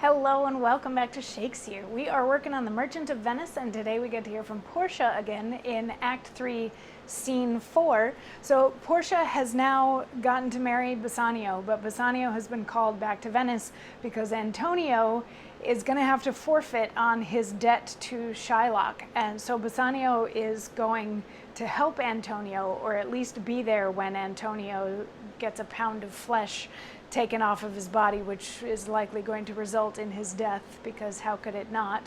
Hello and welcome back to Shakesyear. We are working on The Merchant of Venice, and today we get to hear from Portia again in Act 3, Scene 4. So Portia has now gotten to marry Bassanio, but Bassanio has been called back to Venice because Antonio is going to have to forfeit on his debt to Shylock. And so Bassanio is going to help Antonio, or at least be there when Antonio gets a pound of flesh taken off of his body, which is likely going to result in his death, because how could it not?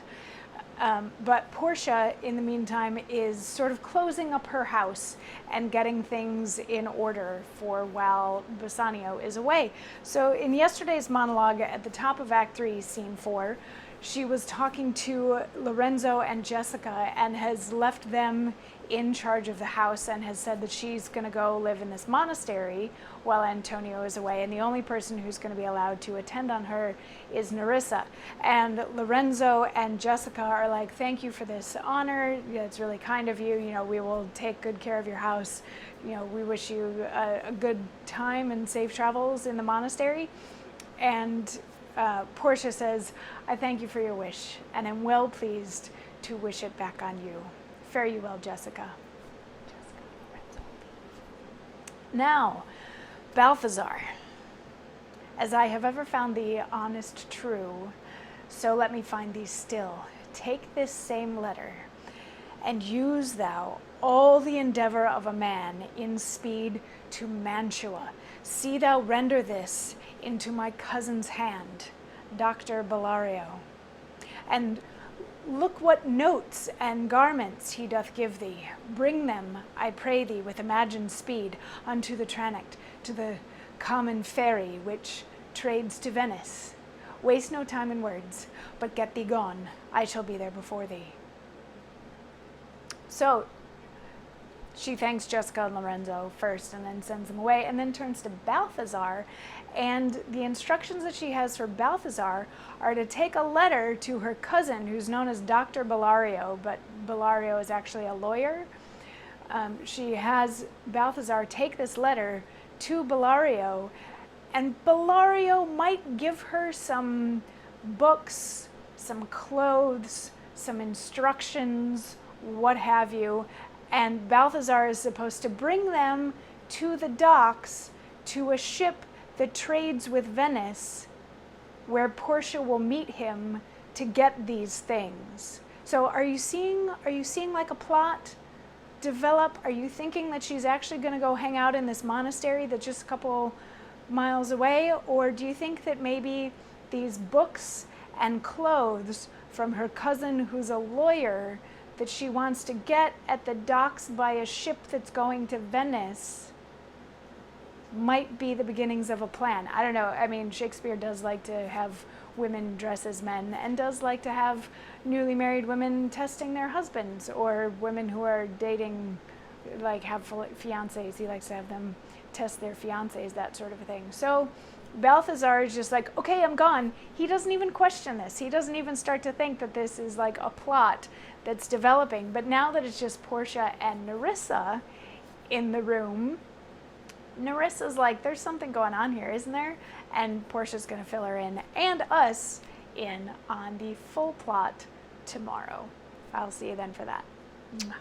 But Portia, in the meantime, is sort of closing up her house and getting things in order for while Bassanio is away. So in yesterday's monologue at the top of Act 3, Scene 4, she was talking to Lorenzo and Jessica and has left them in charge of the house and has said that she's going to go live in this monastery while Antonio is away, and the only person who's going to be allowed to attend on her is Nerissa. And Lorenzo and Jessica are like, thank you for this honor, it's really kind of you, we will take good care of your house, we wish you a good time and safe travels in the monastery. And Portia says, I thank you for your wish, and am well pleased to wish it back on you. Fare you well, Jessica. Now, Balthazar, as I have ever found thee honest true, so let me find thee still. Take this same letter, and use thou all the endeavor of a man in speed to Mantua. See thou render this into my cousin's hand, Dr. Bellario. And look what notes and garments he doth give thee. Bring them, I pray thee, with imagined speed, unto the Tranect, to the common ferry which trades to Venice. Waste no time in words, but get thee gone. I shall be there before thee. So she thanks Jessica and Lorenzo first and then sends them away, and then turns to Balthazar, and the instructions that she has for Balthazar are to take a letter to her cousin, who's known as Dr. Bellario, but Bellario is actually a lawyer. She has Balthazar take this letter to Bellario, and Bellario might give her some books, some clothes, some instructions, what have you, and Balthazar is supposed to bring them to the docks to a ship that trades with Venice, where Portia will meet him to get these things. So are you seeing like a plot develop? Are you thinking that she's actually going to go hang out in this monastery that's just a couple miles away? Or do you think that maybe these books and clothes from her cousin, who's a lawyer, that she wants to get at the docks by a ship that's going to Venice, might be the beginnings of a plan? I don't know. I mean, Shakespeare does like to have women dress as men, and does like to have newly married women testing their husbands, or women who are dating, like have fiancés. He likes to have them test their fiancés, that sort of a thing. So Balthazar is just like, okay, I'm gone. He doesn't even question this. He doesn't even start to think that this is like a plot that's developing. But now that it's just Portia and Nerissa in the room, Nerissa's like, there's something going on here, isn't there? And Portia's going to fill her in, and us in, on the full plot tomorrow. I'll see you then for that. Mwah.